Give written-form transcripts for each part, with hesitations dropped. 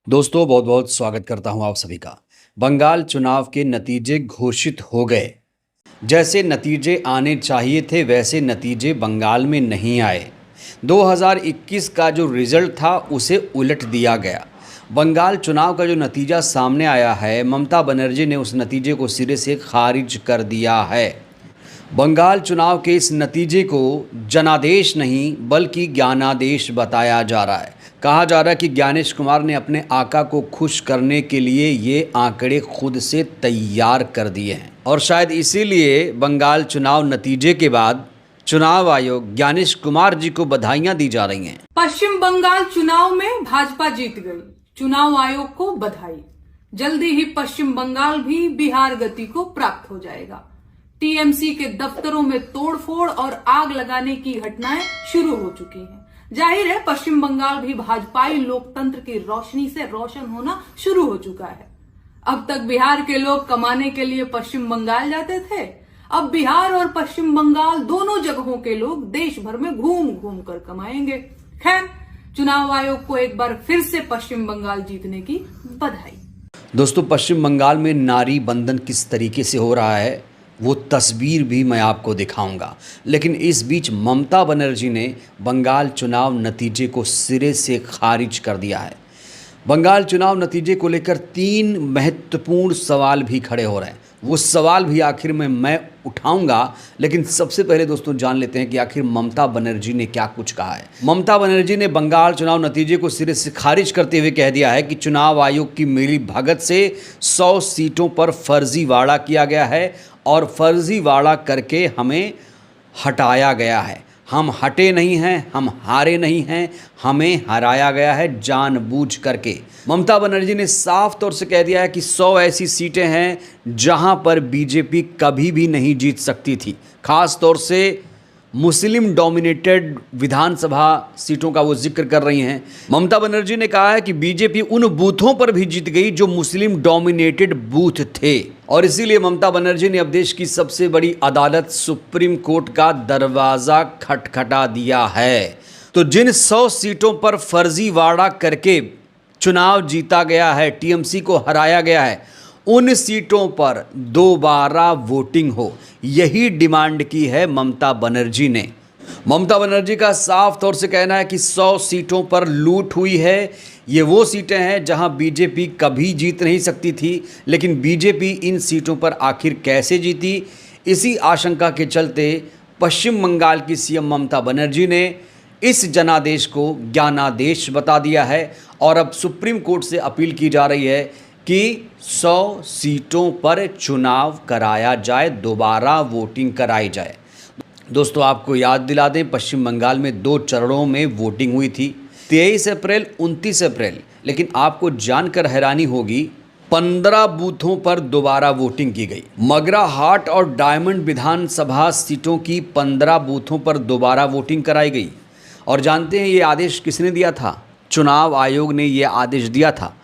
दोस्तों बहुत बहुत स्वागत करता हूं आप सभी का। बंगाल चुनाव के नतीजे घोषित हो गए। जैसे नतीजे आने चाहिए थे वैसे नतीजे बंगाल में नहीं आए। 2021 का जो रिजल्ट था उसे उलट दिया गया। बंगाल चुनाव का जो नतीजा सामने आया है, ममता बनर्जी ने उस नतीजे को सिरे से खारिज कर दिया है। बंगाल चुनाव के इस नतीजे को जनादेश नहीं बल्कि ज्ञानादेश बताया जा रहा है। कहा जा रहा है कि ज्ञानेश कुमार ने अपने आका को खुश करने के लिए ये आंकड़े खुद से तैयार कर दिए हैं और शायद इसीलिए बंगाल चुनाव नतीजे के बाद चुनाव आयोग ज्ञानेश कुमार जी को बधाइयां दी जा रही हैं। पश्चिम बंगाल चुनाव में भाजपा जीत गई, चुनाव आयोग को बधाई। जल्दी ही पश्चिम बंगाल भी बिहार गति को प्राप्त हो जाएगा। टीएमसी के दफ्तरों में तोड़फोड़ और आग लगाने की घटनाएं शुरू हो चुकी हैं। जाहिर है पश्चिम बंगाल भी भाजपाई लोकतंत्र की रोशनी से रोशन होना शुरू हो चुका है। अब तक बिहार के लोग कमाने के लिए पश्चिम बंगाल जाते थे, अब बिहार और पश्चिम बंगाल दोनों जगहों के लोग देश भर में घूम घूम कर कमाएंगे। खैर, चुनाव आयोग को एक बार फिर से पश्चिम बंगाल जीतने की बधाई। दोस्तों, पश्चिम बंगाल में नारी बंधन किस तरीके से हो रहा है वो तस्वीर भी मैं आपको दिखाऊंगा। लेकिन इस बीच ममता बनर्जी ने बंगाल चुनाव नतीजे को सिरे से खारिज कर दिया है। बंगाल चुनाव नतीजे को लेकर 3 महत्वपूर्ण सवाल भी खड़े हो रहे हैं। वो सवाल भी आखिर में मैं उठाऊंगा, लेकिन सबसे पहले दोस्तों जान लेते हैं कि आखिर ममता बनर्जी ने क्या कुछ कहा है। ममता बनर्जी ने बंगाल चुनाव नतीजे को सिरे से खारिज करते हुए कह दिया है कि चुनाव आयोग की मिली भगत से 100 सीटों पर फर्जीवाड़ा किया गया है और फर्जीवाड़ा करके हमें हटाया गया है। हम हटे नहीं हैं, हम हारे नहीं हैं, हमें हराया गया है जानबूझ करके। ममता बनर्जी ने साफ तौर से कह दिया है कि 100 ऐसी सीटें हैं जहां पर बीजेपी कभी भी नहीं जीत सकती थी। खास तौर से मुस्लिम डोमिनेटेड विधानसभा सीटों का वो जिक्र कर रही हैं। ममता बनर्जी ने कहा है कि बीजेपी उन बूथों पर भी जीत गई जो मुस्लिम डोमिनेटेड बूथ थे और इसीलिए ममता बनर्जी ने अब देश की सबसे बड़ी अदालत सुप्रीम कोर्ट का दरवाज़ा खटखटा दिया है। तो जिन 100 सीटों पर फर्जीवाड़ा करके चुनाव जीता गया है, टीएमसी को हराया गया है, उन सीटों पर दोबारा वोटिंग हो, यही डिमांड की है ममता बनर्जी ने। ममता बनर्जी का साफ तौर से कहना है कि 100 सीटों पर लूट हुई है। ये वो सीटें हैं जहां बीजेपी कभी जीत नहीं सकती थी, लेकिन बीजेपी इन सीटों पर आखिर कैसे जीती, इसी आशंका के चलते पश्चिम बंगाल की सीएम ममता बनर्जी ने इस जनादेश को ज्ञानादेश बता दिया है और अब सुप्रीम कोर्ट से अपील की जा रही है कि 100 सीटों पर चुनाव कराया जाए, दोबारा वोटिंग कराई जाए। दोस्तों, आपको याद दिला दें, पश्चिम बंगाल में 2 चरणों में वोटिंग हुई थी, 23 अप्रैल, 29 अप्रैल। लेकिन आपको जानकर हैरानी होगी, 15 बूथों पर दोबारा वोटिंग की गई। मगरा हाट और डायमंड विधानसभा सीटों की 15 बूथों पर दोबारा वोटिंग कराई गई। और जानते हैं ये आदेश किसने दिया था? चुनाव आयोग ने ये आदेश दिया था।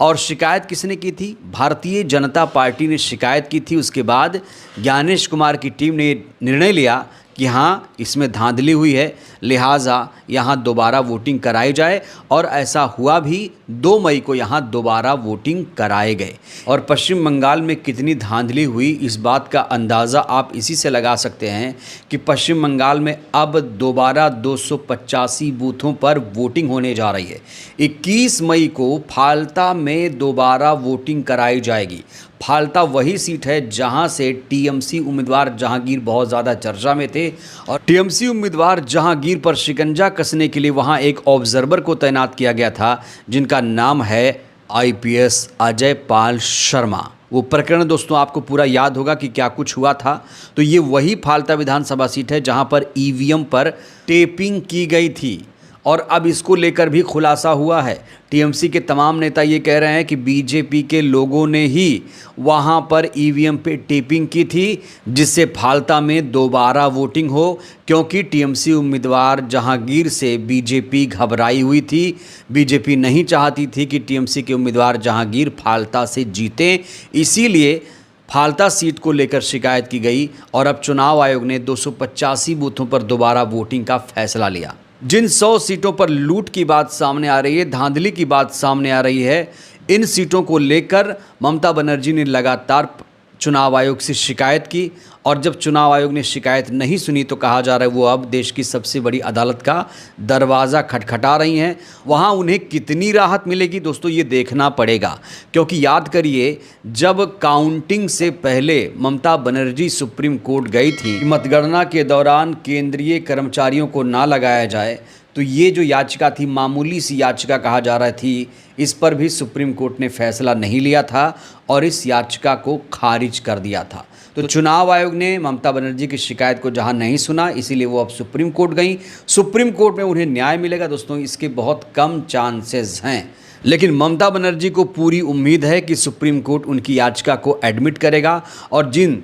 और शिकायत किसने की थी? भारतीय जनता पार्टी ने शिकायत की थी। उसके बाद ज्ञानेश कुमार की टीम ने निर्णय लिया कि हाँ, इसमें धांधली हुई है, लिहाजा यहाँ दोबारा वोटिंग कराई जाए और ऐसा हुआ भी। 2 मई को यहाँ दोबारा वोटिंग कराए गए। और पश्चिम बंगाल में कितनी धांधली हुई इस बात का अंदाज़ा आप इसी से लगा सकते हैं कि पश्चिम बंगाल में अब दोबारा 285 बूथों पर वोटिंग होने जा रही है। 21 मई को फाल्ता में दोबारा वोटिंग कराई जाएगी। फाल्ता वही सीट है जहां से टीएमसी उम्मीदवार जहांगीर बहुत ज़्यादा चर्चा में थे और टीएमसी उम्मीदवार जहांगीर पर शिकंजा कसने के लिए वहां एक ऑब्जर्वर को तैनात किया गया था जिनका नाम है आईपीएस अजय पाल शर्मा। वो प्रकरण दोस्तों आपको पूरा याद होगा कि क्या कुछ हुआ था। तो ये वही फाल्ता विधानसभा सीट है जहां पर ईवीएम पर टेपिंग की गई थी और अब इसको लेकर भी खुलासा हुआ है। टीएमसी के तमाम नेता ये कह रहे हैं कि बीजेपी के लोगों ने ही वहाँ पर ईवीएम पे टेपिंग की थी जिससे फाल्ता में दोबारा वोटिंग हो, क्योंकि टीएमसी उम्मीदवार जहांगीर से बीजेपी घबराई हुई थी। बीजेपी नहीं चाहती थी कि टीएमसी के उम्मीदवार जहांगीर फाल्ता से जीतें, इसीलिए फाल्ता सीट को लेकर शिकायत की गई और अब चुनाव आयोग ने 285 बूथों पर दोबारा वोटिंग का फैसला लिया। जिन 100 सीटों पर लूट की बात सामने आ रही है, धांधली की बात सामने आ रही है, इन सीटों को लेकर ममता बनर्जी ने लगातार चुनाव आयोग से शिकायत की और जब चुनाव आयोग ने शिकायत नहीं सुनी तो कहा जा रहा है वो अब देश की सबसे बड़ी अदालत का दरवाज़ा खटखटा रही हैं। वहाँ उन्हें कितनी राहत मिलेगी दोस्तों, ये देखना पड़ेगा, क्योंकि याद करिए जब काउंटिंग से पहले ममता बनर्जी सुप्रीम कोर्ट गई थी, मतगणना के दौरान केंद्रीय कर्मचारियों को ना लगाया जाए, तो ये जो याचिका थी, मामूली सी याचिका कहा जा रहा थी, इस पर भी सुप्रीम कोर्ट ने फैसला नहीं लिया था और इस याचिका को खारिज कर दिया था। तो चुनाव आयोग ने ममता बनर्जी की शिकायत को जहां नहीं सुना, इसीलिए वो अब सुप्रीम कोर्ट गई। सुप्रीम कोर्ट में उन्हें न्याय मिलेगा दोस्तों, इसके बहुत कम चांसेस हैं, लेकिन ममता बनर्जी को पूरी उम्मीद है कि सुप्रीम कोर्ट उनकी याचिका को एडमिट करेगा और जिन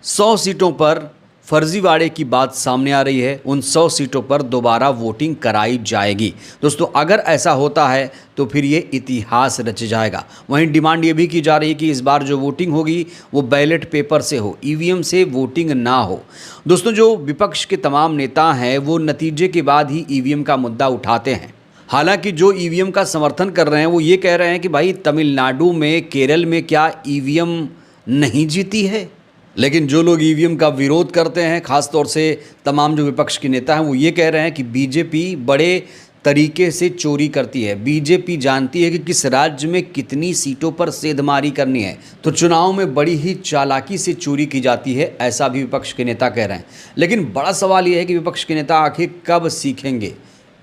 100 सीटों पर फर्जीवाड़े की बात सामने आ रही है, उन 100 सीटों पर दोबारा वोटिंग कराई जाएगी। दोस्तों अगर ऐसा होता है तो फिर ये इतिहास रच जाएगा। वहीं डिमांड ये भी की जा रही है कि इस बार जो वोटिंग होगी वो बैलेट पेपर से हो, ईवीएम से वोटिंग ना हो। दोस्तों जो विपक्ष के तमाम नेता हैं वो नतीजे के बाद ही ईवीएम का मुद्दा उठाते हैं। हालांकि जो ईवीएम का समर्थन कर रहे हैं वो ये कह रहे हैं कि भाई तमिलनाडु में, केरल में क्या ईवीएम नहीं जीती है, लेकिन जो लोग ईवीएम का विरोध करते हैं, खास तौर से तमाम जो विपक्ष के नेता हैं, वो ये कह रहे हैं कि बीजेपी बड़े तरीके से चोरी करती है। बीजेपी जानती है कि किस राज्य में कितनी सीटों पर सेंधमारी करनी है, तो चुनाव में बड़ी ही चालाकी से चोरी की जाती है, ऐसा भी विपक्ष के नेता कह रहे हैं। लेकिन बड़ा सवाल ये है कि विपक्ष के नेता आखिर कब सीखेंगे।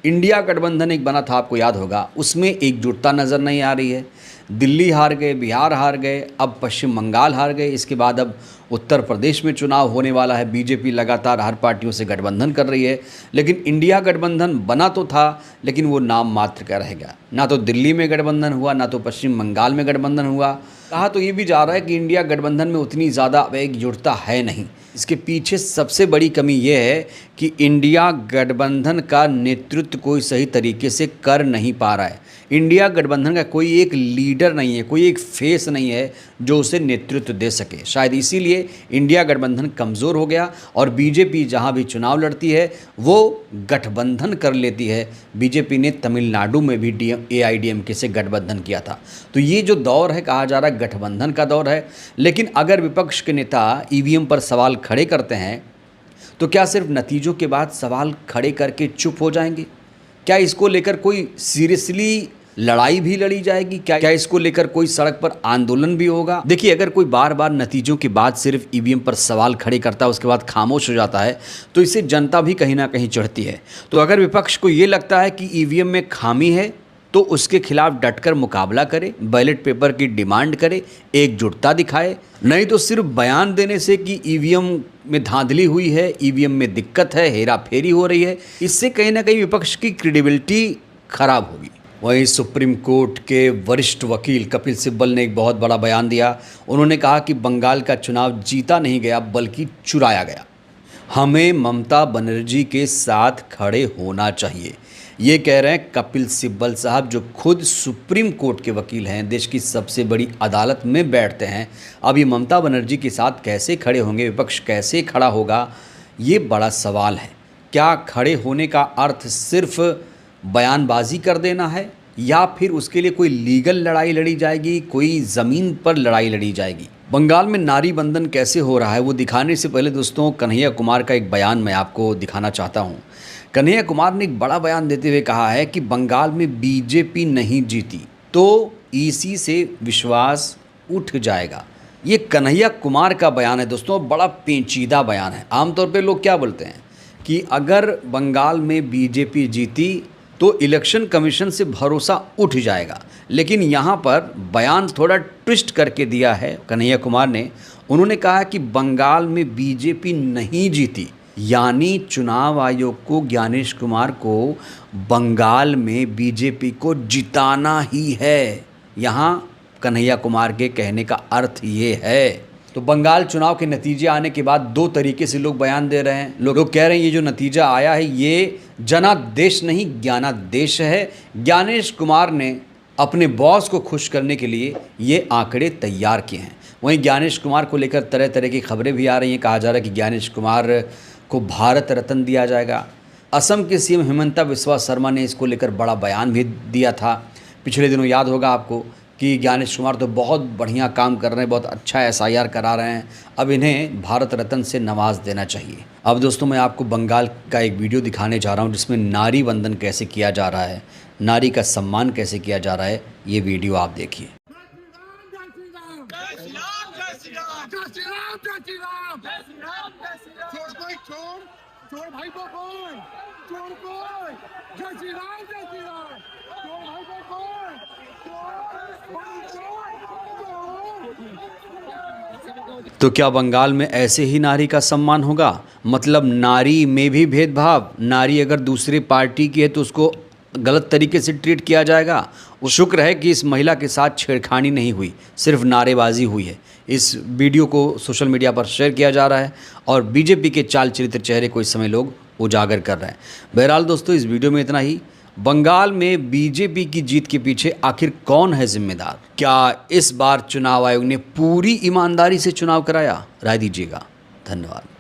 इंडिया गठबंधन एक बना था, आपको याद होगा, उसमें एकजुटता नज़र नहीं आ रही है। दिल्ली हार गए, बिहार हार गए, अब पश्चिम बंगाल हार गए, इसके बाद अब उत्तर प्रदेश में चुनाव होने वाला है। बीजेपी लगातार हर पार्टियों से गठबंधन कर रही है, लेकिन इंडिया गठबंधन बना तो था, लेकिन वो नाम मात्र का रह गया। ना तो दिल्ली में गठबंधन हुआ, ना तो पश्चिम बंगाल में गठबंधन हुआ। कहा तो ये भी जा रहा है कि इंडिया गठबंधन में उतनी ज़्यादा एकजुटता है नहीं। इसके पीछे सबसे बड़ी कमी ये है कि इंडिया गठबंधन का नेतृत्व कोई सही तरीके से कर नहीं पा रहा है। इंडिया गठबंधन का कोई एक लीडर नहीं है, कोई एक फेस नहीं है जो उसे नेतृत्व दे सके। शायद इसीलिए इंडिया गठबंधन कमज़ोर हो गया और बीजेपी जहां भी चुनाव लड़ती है वो गठबंधन कर लेती है। बीजेपी ने तमिलनाडु में भी AIDMK से गठबंधन किया था। तो ये जो दौर है, कहा जा रहा है गठबंधन का दौर है। लेकिन अगर विपक्ष के नेता ईवीएम पर सवाल खड़े करते हैं तो क्या सिर्फ नतीजों के बाद सवाल खड़े करके चुप हो जाएंगे? क्या इसको लेकर कोई सीरियसली लड़ाई भी लड़ी जाएगी? क्या इसको लेकर कोई सड़क पर आंदोलन भी होगा? देखिए, अगर कोई बार बार नतीजों के बाद सिर्फ ईवीएम पर सवाल खड़े करता है, उसके बाद खामोश हो जाता है, तो इससे जनता भी कहीं ना कहीं चिढ़ती है। तो अगर विपक्ष को ये लगता है कि ईवीएम में खामी है तो उसके खिलाफ डटकर मुकाबला करे, बैलेट पेपर की डिमांड करे, एकजुटता दिखाए, नहीं तो सिर्फ बयान देने से कि ईवीएम में धांधली हुई है, ईवीएम में दिक्कत है, हेरा फेरी हो रही है, इससे कहीं ना कहीं विपक्ष की क्रेडिबिलिटी खराब होगी। वहीं सुप्रीम कोर्ट के वरिष्ठ वकील कपिल सिब्बल ने एक बहुत बड़ा बयान दिया। उन्होंने कहा कि बंगाल का चुनाव जीता नहीं गया बल्कि चुराया गया। हमें ममता बनर्जी के साथ खड़े होना चाहिए, ये कह रहे हैं कपिल सिब्बल साहब, जो खुद सुप्रीम कोर्ट के वकील हैं, देश की सबसे बड़ी अदालत में बैठते हैं। अब ये ममता बनर्जी के साथ कैसे खड़े होंगे, विपक्ष कैसे खड़ा होगा, ये बड़ा सवाल है। क्या खड़े होने का अर्थ सिर्फ बयानबाजी कर देना है या फिर उसके लिए कोई लीगल लड़ाई लड़ी जाएगी, कोई ज़मीन पर लड़ाई लड़ी जाएगी? बंगाल में नारी बंधन कैसे हो रहा है वो दिखाने से पहले दोस्तों कन्हैया कुमार का एक बयान मैं आपको दिखाना चाहता हूँ। कन्हैया कुमार ने एक बड़ा बयान देते हुए कहा है कि बंगाल में बीजेपी नहीं जीती तो ईसी से विश्वास उठ जाएगा। ये कन्हैया कुमार का बयान है दोस्तों, बड़ा पेचीदा बयान है। आमतौर पे लोग क्या बोलते हैं कि अगर बंगाल में बीजेपी जीती तो इलेक्शन कमीशन से भरोसा उठ जाएगा, लेकिन यहाँ पर बयान थोड़ा ट्विस्ट करके दिया है कन्हैया कुमार ने। उन्होंने कहा कि बंगाल में बीजेपी नहीं जीती, यानी चुनाव आयोग को, ज्ञानेश कुमार को बंगाल में बीजेपी को जिताना ही है। यहाँ कन्हैया कुमार के कहने का अर्थ ये है। तो बंगाल चुनाव के नतीजे आने के बाद दो तरीके से लोग बयान दे रहे हैं। लोग कह रहे हैं ये जो नतीजा आया है ये जनादेश नहीं ज्ञानादेश है। ज्ञानेश कुमार ने अपने बॉस को खुश करने के लिए ये आंकड़े तैयार किए हैं। वहीं ज्ञानेश कुमार को लेकर तरह तरह की खबरें भी आ रही हैं। कहा जा रहा है कि ज्ञानेश कुमार को भारत रत्न दिया जाएगा। असम के सीएम हिमंता बिस्वा शर्मा ने इसको लेकर बड़ा बयान भी दिया था। पिछले दिनों याद होगा आपको कि ज्ञानेश कुमार तो बहुत बढ़िया काम कर रहे हैं, बहुत अच्छा SIR करा रहे हैं, अब इन्हें भारत रत्न से नवाज देना चाहिए। अब दोस्तों मैं आपको बंगाल का एक वीडियो दिखाने जा रहा हूं जिसमें नारी बंधन कैसे किया जा रहा है, नारी का सम्मान कैसे किया जा रहा है, ये वीडियो आप देखिए। चोर भाई को कौन? चोर कौन? जय श्री राम, जय श्री राम। चोर भाई को कौन? तो क्या बंगाल में ऐसे ही नारी का सम्मान होगा? मतलब नारी में भी भेदभाव, नारी अगर दूसरी पार्टी की है तो उसको गलत तरीके से ट्रीट किया जाएगा। वो शुक्र है कि इस महिला के साथ छेड़खानी नहीं हुई, सिर्फ नारेबाजी हुई है। इस वीडियो को सोशल मीडिया पर शेयर किया जा रहा है और बीजेपी के चाल चरित्र चेहरे को इस समय लोग उजागर कर रहे हैं। बहरहाल दोस्तों इस वीडियो में इतना ही। बंगाल में बीजेपी की जीत के पीछे आखिर कौन है जिम्मेदार? क्या इस बार चुनाव आयोग ने पूरी ईमानदारी से चुनाव कराया? राय दीजिएगा। धन्यवाद।